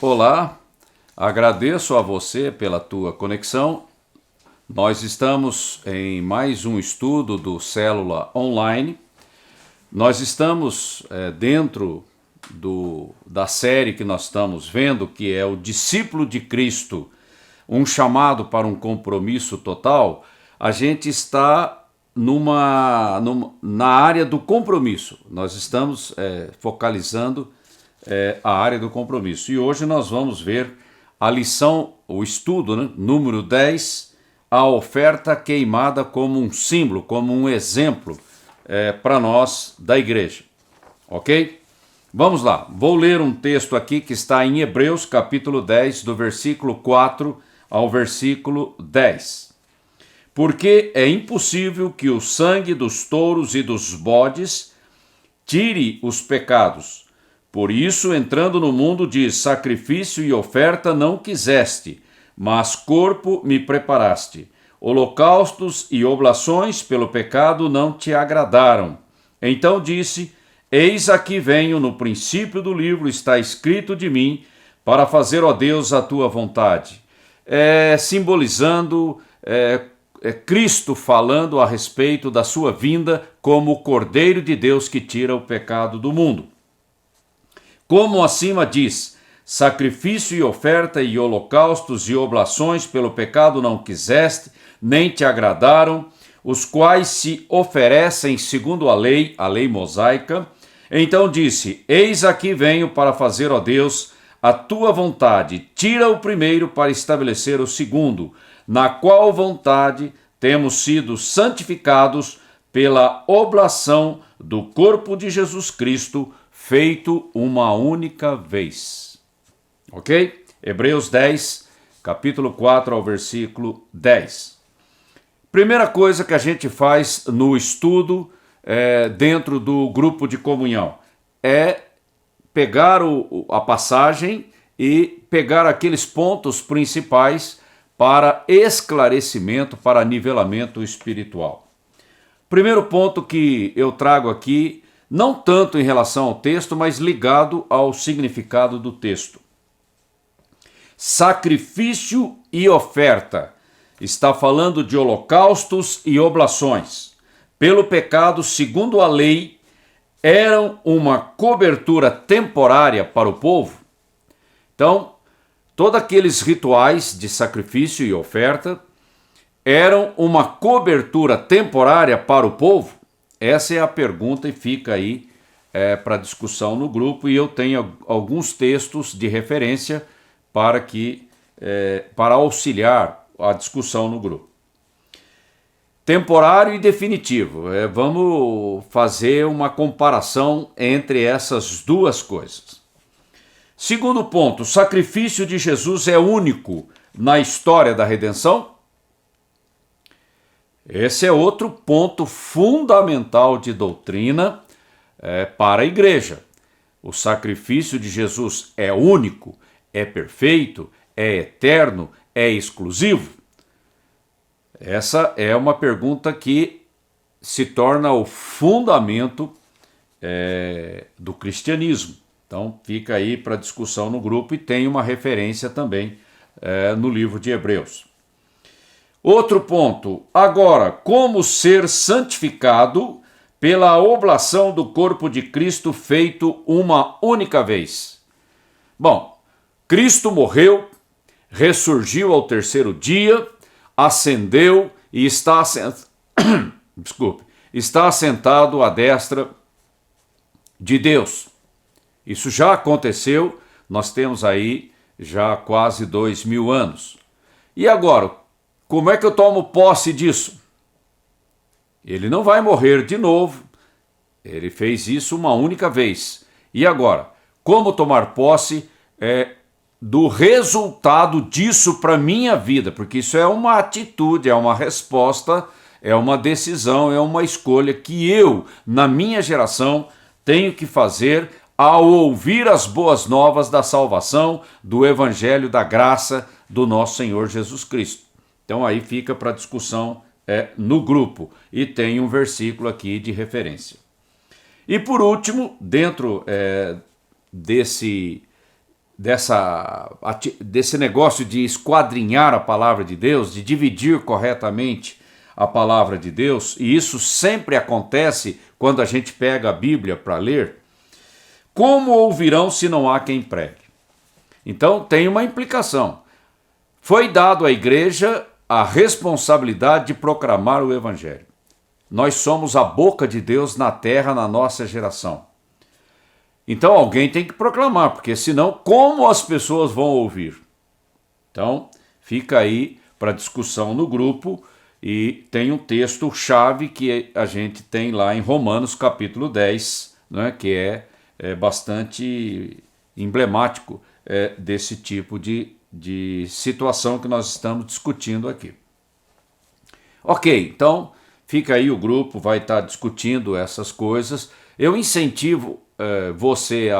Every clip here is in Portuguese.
Olá, agradeço a você pela tua conexão. Nós estamos em mais um estudo do Célula Online. Nós estamos dentro da série que nós estamos vendo, que é o Discípulo de Cristo, um chamado para um compromisso total. A gente está na área do compromisso. Nós estamos focalizando a área do compromisso. E hoje nós vamos ver a lição, o estudo, número 10, a oferta queimada como um símbolo, como um exemplo para nós da igreja. Ok? Vamos lá. Vou ler um texto aqui que está em Hebreus, capítulo 10, do versículo 4 ao versículo 10. Porque é impossível que o sangue dos touros e dos bodes tire os pecados. Por isso, entrando no mundo, diz: sacrifício e oferta não quiseste, mas corpo me preparaste. Holocaustos e oblações pelo pecado não te agradaram. Então disse: eis aqui venho, no princípio do livro está escrito de mim, para fazer, ó Deus, a tua vontade. Simbolizando Cristo falando a respeito da sua vinda como o Cordeiro de Deus que tira o pecado do mundo. Como acima diz: sacrifício e oferta e holocaustos e oblações pelo pecado não quiseste, nem te agradaram, os quais se oferecem segundo a lei mosaica. Então disse: eis aqui venho para fazer, ó Deus, a tua vontade. Tira o primeiro para estabelecer o segundo, na qual vontade temos sido santificados pela oblação do corpo de Jesus Cristo, feito uma única vez. Ok? Hebreus 10, capítulo 4 ao versículo 10. Primeira coisa que a gente faz no estudo dentro do grupo de comunhão é pegar a passagem e pegar aqueles pontos principais para esclarecimento, para nivelamento espiritual. Primeiro ponto que eu trago aqui, não tanto em relação ao texto, mas ligado ao significado do texto. Sacrifício e oferta. Está falando de holocaustos e oblações. Pelo pecado, segundo a lei, eram uma cobertura temporária para o povo. Então, todos aqueles rituais de sacrifício e oferta eram uma cobertura temporária para o povo? Essa é a pergunta e fica aí para discussão no grupo, e eu tenho alguns textos de referência para auxiliar a discussão no grupo. Temporário e definitivo. Vamos fazer uma comparação entre essas duas coisas. Segundo ponto, o sacrifício de Jesus é único na história da redenção? Esse é outro ponto fundamental de doutrina para a igreja. O sacrifício de Jesus é único, é perfeito, é eterno, é exclusivo? Essa é uma pergunta que se torna o fundamento do cristianismo. Então fica aí para discussão no grupo, e tem uma referência também no livro de Hebreus. Outro ponto, agora, como ser santificado pela oblação do corpo de Cristo feito uma única vez? Bom, Cristo morreu, ressurgiu ao terceiro dia, ascendeu e está assentado à destra de Deus. Isso já aconteceu, nós temos aí já quase 2000 anos. E agora, como é que eu tomo posse disso? Ele não vai morrer de novo, ele fez isso uma única vez. E agora, como tomar posse do resultado disso para a minha vida? Porque isso é uma atitude, é uma resposta, é uma decisão, é uma escolha que eu, na minha geração, tenho que fazer ao ouvir as boas novas da salvação, do evangelho da graça do nosso Senhor Jesus Cristo. Então aí fica para discussão no grupo, e tem um versículo aqui de referência. E por último, dentro desse desse negócio de esquadrinhar a palavra de Deus, de dividir corretamente a palavra de Deus, e isso sempre acontece quando a gente pega a Bíblia para ler, como ouvirão se não há quem pregue? Então tem uma implicação. Foi dado à igreja a responsabilidade de proclamar o Evangelho. Nós somos a boca de Deus na terra, na nossa geração. Então alguém tem que proclamar, porque senão como as pessoas vão ouvir? Então fica aí para discussão no grupo, e tem um texto-chave que a gente tem lá em Romanos capítulo 10, né, que é bastante emblemático desse tipo de situação que nós estamos discutindo aqui. Ok, então fica aí, o grupo vai estar discutindo essas coisas. Eu incentivo você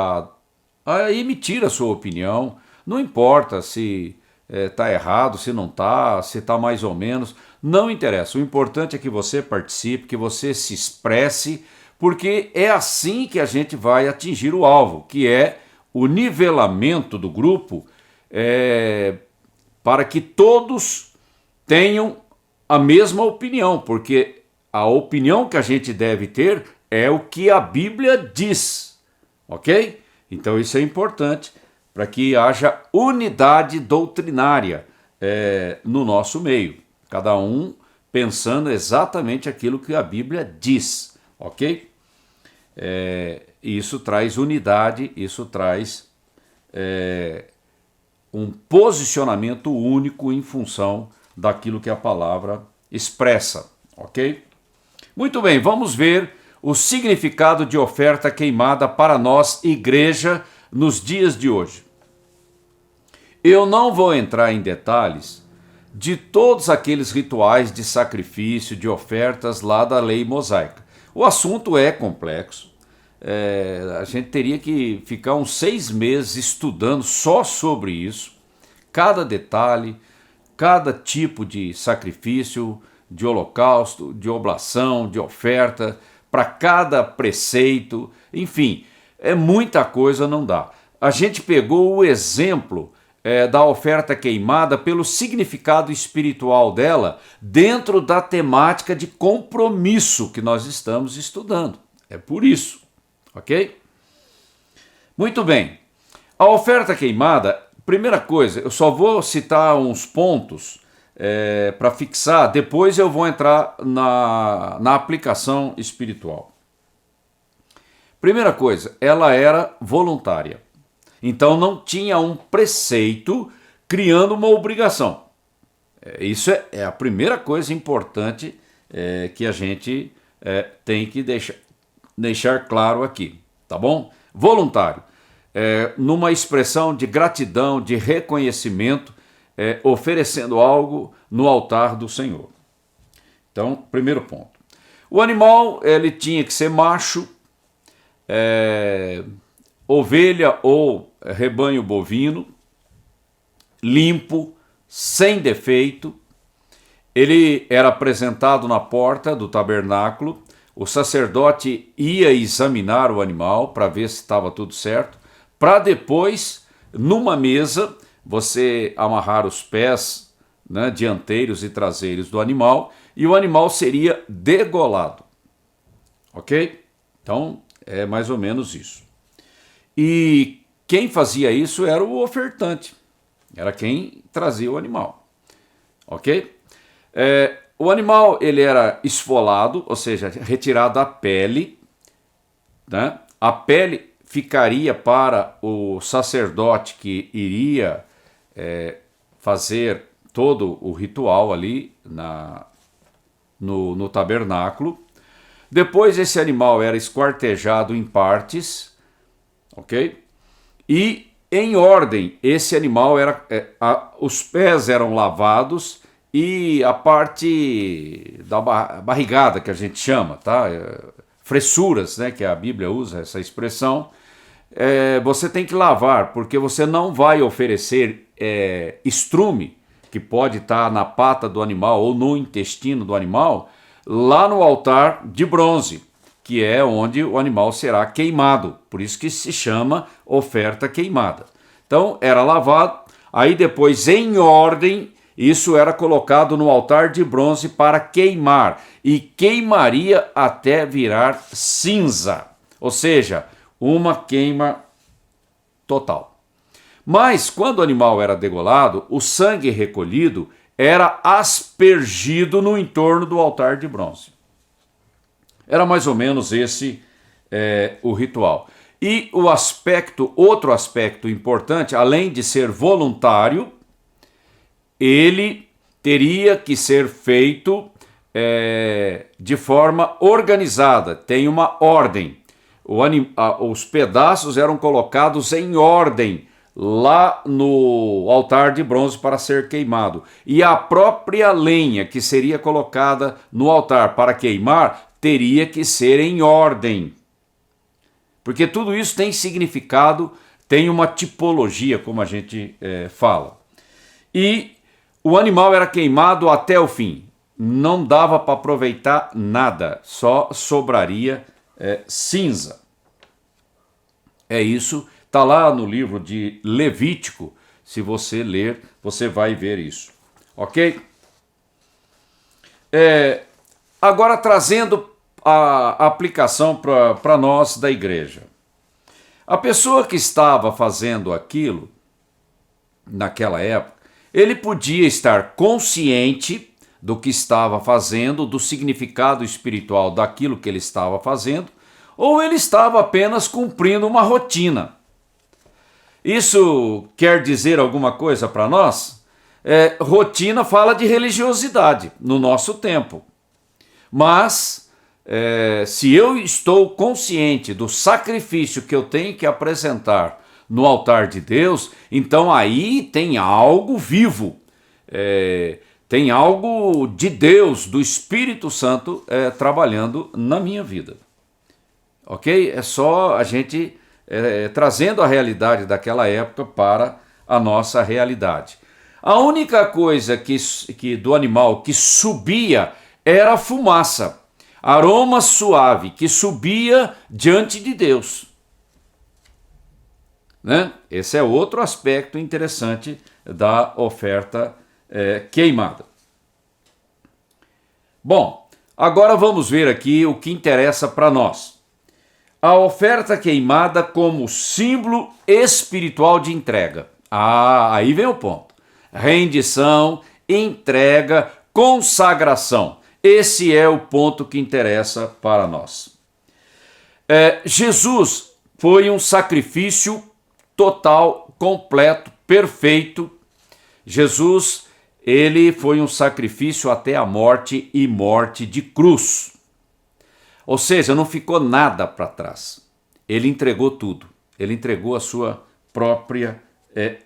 a emitir a sua opinião, não importa se está errado, se não está, se está mais ou menos, não interessa. O importante é que você participe, que você se expresse, porque é assim que a gente vai atingir o alvo, que é o nivelamento do grupo, para que todos tenham a mesma opinião, porque a opinião que a gente deve ter é o que a Bíblia diz, ok? Então isso é importante para que haja unidade doutrinária no nosso meio, cada um pensando exatamente aquilo que a Bíblia diz, ok? Isso traz unidade, isso traz um posicionamento único em função daquilo que a palavra expressa, ok? Muito bem, vamos ver o significado de oferta queimada para nós, igreja, nos dias de hoje. Eu não vou entrar em detalhes de todos aqueles rituais de sacrifício, de ofertas lá da lei mosaica. O assunto é complexo. A gente teria que ficar uns 6 meses estudando só sobre isso, cada detalhe, cada tipo de sacrifício, de holocausto, de oblação, de oferta, para cada preceito, enfim, muita coisa, não dá. A gente pegou o exemplo da oferta queimada pelo significado espiritual dela dentro da temática de compromisso que nós estamos estudando. É por isso, ok? Muito bem. A oferta queimada, primeira coisa, eu só vou citar uns pontos para fixar, depois eu vou entrar na aplicação espiritual. Primeira coisa, ela era voluntária. Então não tinha um preceito criando uma obrigação. Isso é a primeira coisa importante que a gente tem que deixar claro aqui, tá bom? Voluntário. Numa expressão de gratidão, de reconhecimento, oferecendo algo no altar do Senhor. Então, primeiro ponto. O animal ele tinha que ser macho, ovelha ou rebanho bovino, limpo, sem defeito. Ele era apresentado na porta do tabernáculo. O sacerdote ia examinar o animal para ver se estava tudo certo, para depois, numa mesa, você amarrar os pés, né, dianteiros e traseiros do animal, e o animal seria degolado. Ok? Então, é mais ou menos isso. E quem fazia isso era o ofertante, era quem trazia o animal. Ok? O animal ele era esfolado, ou seja, retirado a pele, né? A pele ficaria para o sacerdote que iria fazer todo o ritual ali no tabernáculo. Depois esse animal era esquartejado em partes, ok? E em ordem, esse animal os pés eram lavados e a parte da barrigada, que a gente chama, tá? Fressuras, né, que a Bíblia usa essa expressão, você tem que lavar, porque você não vai oferecer estrume, que pode estar na pata do animal ou no intestino do animal, lá no altar de bronze, que é onde o animal será queimado. Por isso que se chama oferta queimada. Então era lavado, aí depois em ordem, isso era colocado no altar de bronze para queimar, e queimaria até virar cinza, ou seja, uma queima total. Mas quando o animal era degolado, o sangue recolhido era aspergido no entorno do altar de bronze. Era mais ou menos esse o ritual. E outro aspecto importante, além de ser voluntário, ele teria que ser feito de forma organizada, tem uma ordem. Os pedaços eram colocados em ordem lá no altar de bronze para ser queimado. E a própria lenha que seria colocada no altar para queimar teria que ser em ordem. Porque tudo isso tem significado, tem uma tipologia, como a gente fala. E o animal era queimado até o fim. Não dava para aproveitar nada, só sobraria cinza. É isso, está lá no livro de Levítico. Se você ler, você vai ver isso. Ok? Agora trazendo a aplicação para nós da igreja. A pessoa que estava fazendo aquilo, naquela época, ele podia estar consciente do que estava fazendo, do significado espiritual daquilo que ele estava fazendo, ou ele estava apenas cumprindo uma rotina. Isso quer dizer alguma coisa para nós? Rotina fala de religiosidade no nosso tempo. Mas, se eu estou consciente do sacrifício que eu tenho que apresentar no altar de Deus, então aí tem algo vivo, tem algo de Deus, do Espírito Santo trabalhando na minha vida. Ok? É só a gente trazendo a realidade daquela época para a nossa realidade. A única coisa que do animal que subia era a fumaça, aroma suave que subia diante de Deus. Né? Esse é outro aspecto interessante da oferta queimada. Bom, agora vamos ver aqui o que interessa para nós. A oferta queimada como símbolo espiritual de entrega. Aí vem o ponto. Rendição, entrega, consagração. Esse é o ponto que interessa para nós. Jesus foi um sacrifício total, completo, perfeito. Jesus, ele foi um sacrifício até a morte e morte de cruz. Ou seja, não ficou nada para trás. Ele entregou tudo. Ele entregou a sua própria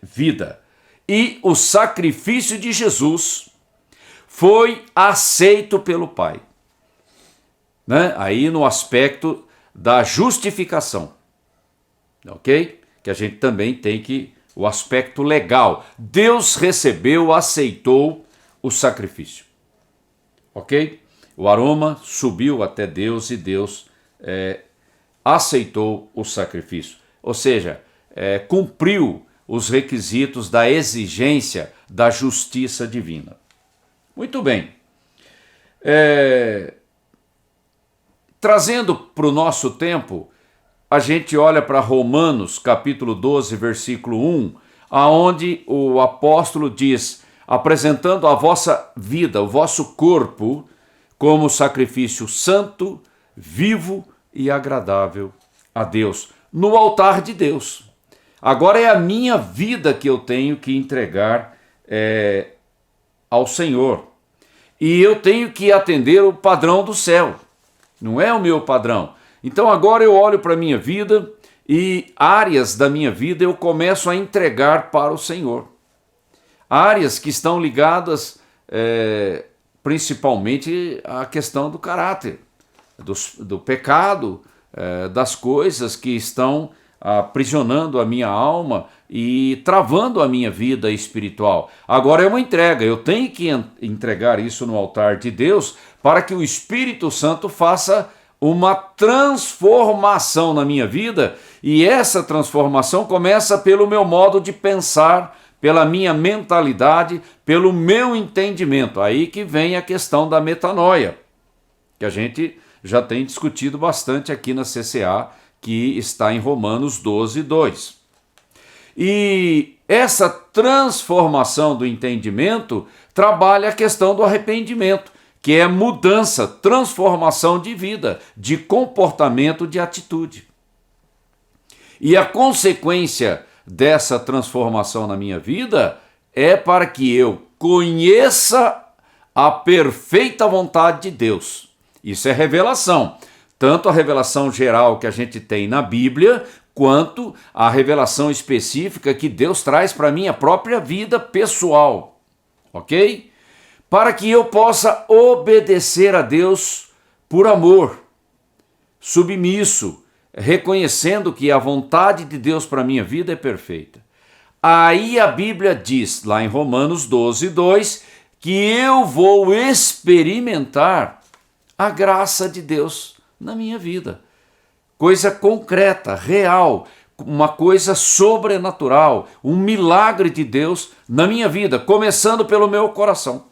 vida. E o sacrifício de Jesus foi aceito pelo Pai. Né? Aí no aspecto da justificação. Ok? Que a gente também tem o aspecto legal. Deus recebeu, aceitou o sacrifício. Ok? O aroma subiu até Deus e Deus aceitou o sacrifício. Ou seja, cumpriu os requisitos da exigência da justiça divina. Muito bem. Trazendo para o nosso tempo, a gente olha para Romanos, capítulo 12, versículo 1, aonde o apóstolo diz, apresentando a vossa vida, o vosso corpo, como sacrifício santo, vivo e agradável a Deus, no altar de Deus. Agora é a minha vida que eu tenho que entregar ao Senhor. E eu tenho que atender o padrão do céu, não é o meu padrão. Então agora eu olho para a minha vida e áreas da minha vida eu começo a entregar para o Senhor. Áreas que estão ligadas principalmente à questão do caráter, do pecado, das coisas que estão aprisionando a minha alma e travando a minha vida espiritual. Agora é uma entrega, eu tenho que entregar isso no altar de Deus para que o Espírito Santo faça uma transformação na minha vida, e essa transformação começa pelo meu modo de pensar, pela minha mentalidade, pelo meu entendimento. Aí que vem a questão da metanoia, que a gente já tem discutido bastante aqui na CCA, que está em Romanos 12, 2. E essa transformação do entendimento trabalha a questão do arrependimento, que é mudança, transformação de vida, de comportamento, de atitude. E a consequência dessa transformação na minha vida é para que eu conheça a perfeita vontade de Deus. Isso é revelação. Tanto a revelação geral que a gente tem na Bíblia, quanto a revelação específica que Deus traz para a minha própria vida pessoal. Ok? Para que eu possa obedecer a Deus por amor, submisso, reconhecendo que a vontade de Deus para a minha vida é perfeita. Aí a Bíblia diz, lá em Romanos 12, 2, que eu vou experimentar a graça de Deus na minha vida. Coisa concreta, real, uma coisa sobrenatural, um milagre de Deus na minha vida, começando pelo meu coração.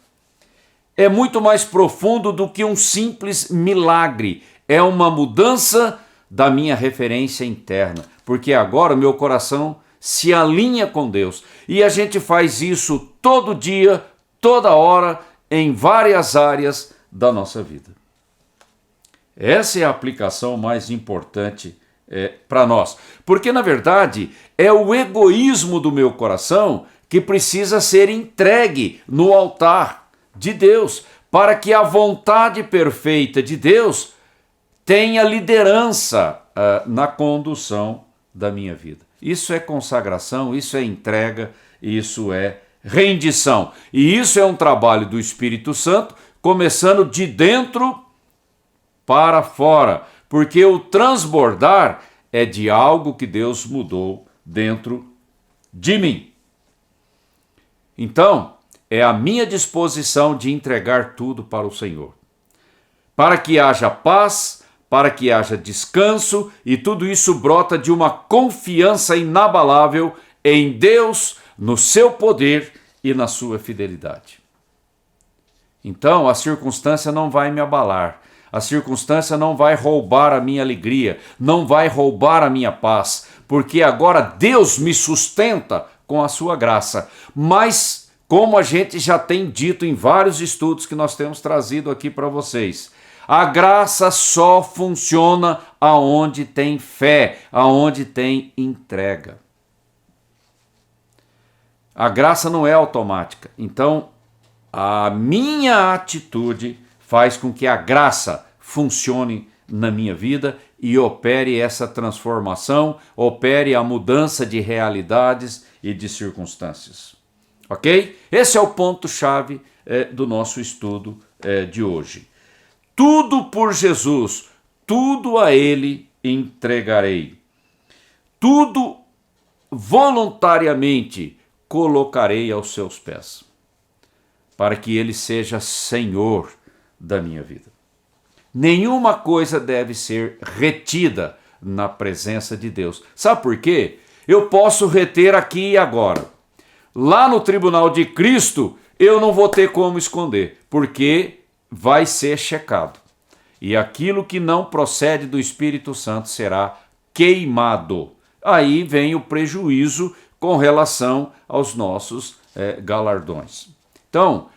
É muito mais profundo do que um simples milagre, é uma mudança da minha referência interna, porque agora o meu coração se alinha com Deus. E a gente faz isso todo dia, toda hora, em várias áreas da nossa vida. Essa é a aplicação mais importante para nós. Porque, na verdade, é o egoísmo do meu coração que precisa ser entregue no altar de Deus, para que a vontade perfeita de Deus tenha liderança na condução da minha vida. Isso é consagração, isso é entrega, isso é rendição. E isso é um trabalho do Espírito Santo, começando de dentro para fora, porque o transbordar é de algo que Deus mudou dentro de mim. Então, é a minha disposição de entregar tudo para o Senhor, para que haja paz, para que haja descanso, e tudo isso brota de uma confiança inabalável em Deus, no seu poder e na sua fidelidade. Então, a circunstância não vai me abalar, a circunstância não vai roubar a minha alegria, não vai roubar a minha paz, porque agora Deus me sustenta com a sua graça. Mas, como a gente já tem dito em vários estudos que nós temos trazido aqui para vocês, a graça só funciona aonde tem fé, aonde tem entrega. A graça não é automática. Então, a minha atitude faz com que a graça funcione na minha vida e opere essa transformação, opere a mudança de realidades e de circunstâncias. Ok? Esse é o ponto-chave do nosso estudo de hoje. Tudo por Jesus, tudo a Ele entregarei. Tudo voluntariamente colocarei aos seus pés, para que Ele seja Senhor da minha vida. Nenhuma coisa deve ser retida na presença de Deus. Sabe por quê? Eu posso reter aqui e agora. Lá no tribunal de Cristo, eu não vou ter como esconder, porque vai ser checado. E aquilo que não procede do Espírito Santo será queimado. Aí vem o prejuízo com relação aos nossos galardões. Então,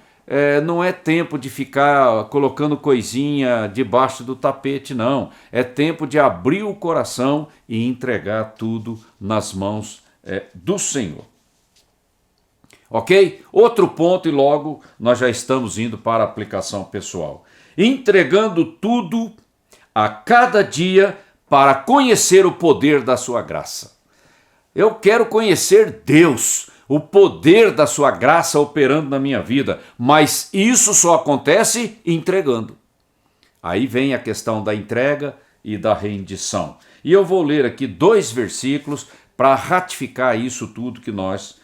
não é tempo de ficar colocando coisinha debaixo do tapete, não. É tempo de abrir o coração e entregar tudo nas mãos do Senhor. Ok? Outro ponto e logo nós já estamos indo para a aplicação pessoal. Entregando tudo a cada dia para conhecer o poder da sua graça. Eu quero conhecer Deus, o poder da sua graça operando na minha vida, mas isso só acontece entregando. Aí vem a questão da entrega e da rendição. E eu vou ler aqui 2 versículos para ratificar isso tudo que nós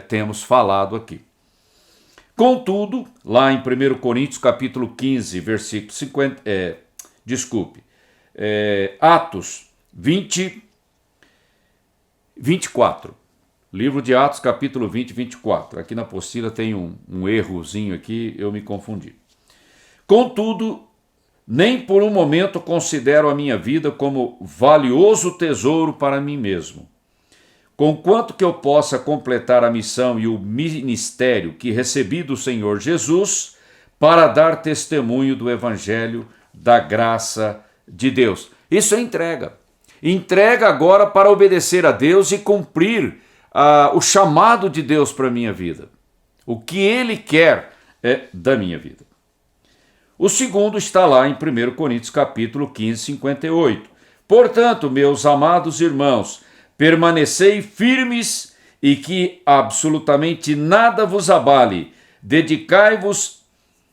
temos falado aqui. Contudo, lá em 1 Coríntios capítulo 15, versículo 50, Atos 24. Livro de Atos, capítulo 20, 24. Aqui na apostila tem um errozinho aqui, eu me confundi. Contudo, nem por um momento considero a minha vida como valioso tesouro para mim mesmo, conquanto que eu possa completar a missão e o ministério que recebi do Senhor Jesus para dar testemunho do Evangelho da graça de Deus. Isso é entrega. Entrega agora para obedecer a Deus e cumprir o chamado de Deus para a minha vida. O que Ele quer da minha vida. O segundo está lá em 1 Coríntios capítulo 15, 58. Portanto, meus amados irmãos, permanecei firmes e que absolutamente nada vos abale. Dedicai-vos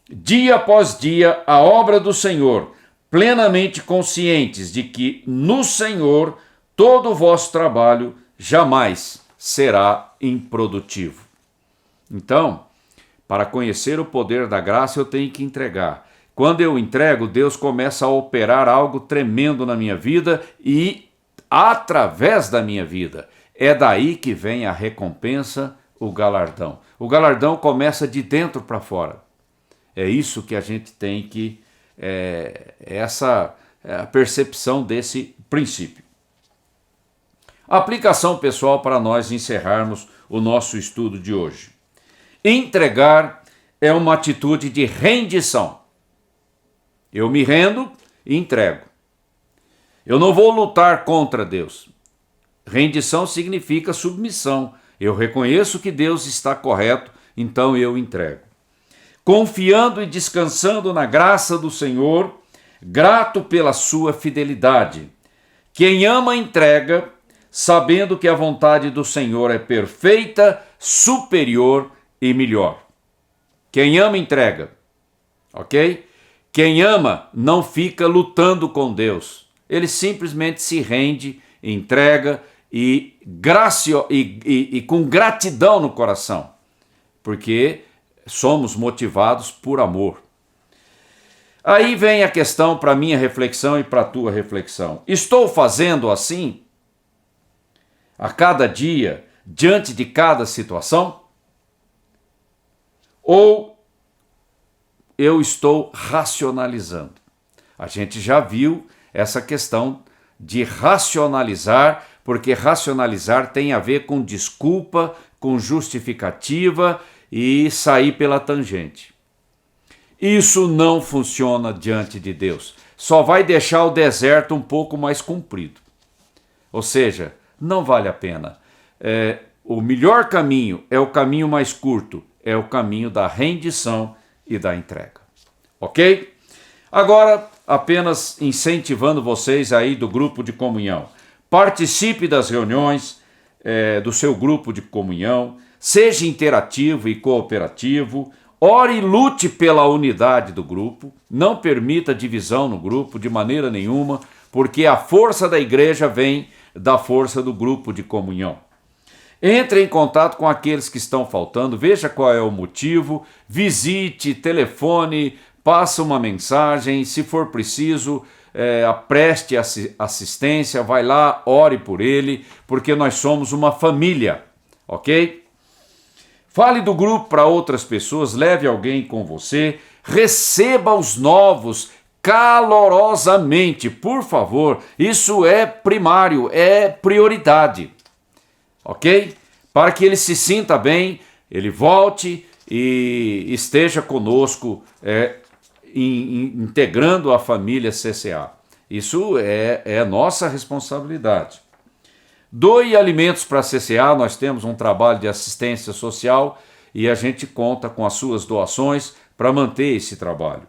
dia após dia à obra do Senhor, plenamente conscientes de que no Senhor todo o vosso trabalho jamais será improdutivo. Então, para conhecer o poder da graça, eu tenho que entregar. Quando eu entrego, Deus começa a operar algo tremendo na minha vida e através da minha vida. É daí que vem a recompensa, o galardão. O galardão começa de dentro para fora. É isso que a gente tem que... essa a percepção desse princípio. Aplicação pessoal para nós encerrarmos o nosso estudo de hoje. Entregar é uma atitude de rendição. Eu me rendo e entrego. Eu não vou lutar contra Deus. Rendição significa submissão. Eu reconheço que Deus está correto, então eu entrego. Confiando e descansando na graça do Senhor, grato pela sua fidelidade. Quem ama entrega, sabendo que a vontade do Senhor é perfeita, superior e melhor. Quem ama entrega, ok? Quem ama não fica lutando com Deus. Ele simplesmente se rende, entrega e com gratidão no coração, porque somos motivados por amor. Aí vem a questão para minha reflexão e para a tua reflexão. Estou fazendo assim a cada dia, diante de cada situação? Ou eu estou racionalizando? A gente já viu essa questão de racionalizar, porque racionalizar tem a ver com desculpa, com justificativa e sair pela tangente. Isso não funciona diante de Deus. Só vai deixar o deserto um pouco mais comprido. Ou seja, não vale a pena. O melhor caminho é o caminho mais curto, é o caminho da rendição e da entrega. Ok? Agora, apenas incentivando vocês aí do grupo de comunhão. Participe das reuniões do seu grupo de comunhão, seja interativo e cooperativo, ore e lute pela unidade do grupo, não permita divisão no grupo de maneira nenhuma, porque a força da igreja vem da força do grupo de comunhão. Entre em contato com aqueles que estão faltando, veja qual é o motivo, visite, telefone, passe uma mensagem, se for preciso, preste assistência, vai lá, ore por ele, porque nós somos uma família, ok? Fale do grupo para outras pessoas, leve alguém com você, receba os novos calorosamente, por favor, isso é primário, é prioridade, ok? Para que ele se sinta bem, ele volte e esteja conosco, integrando a família CCA. Isso é nossa responsabilidade. Doe alimentos para a CCA, nós temos um trabalho de assistência social e a gente conta com as suas doações para manter esse trabalho.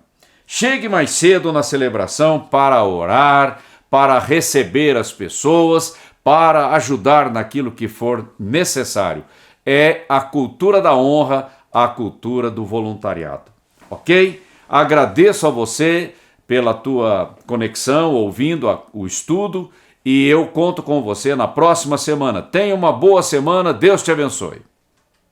Chegue mais cedo na celebração para orar, para receber as pessoas, para ajudar naquilo que for necessário. É a cultura da honra, a cultura do voluntariado. Ok? Agradeço a você pela tua conexão, ouvindo o estudo, e eu conto com você na próxima semana. Tenha uma boa semana, Deus te abençoe.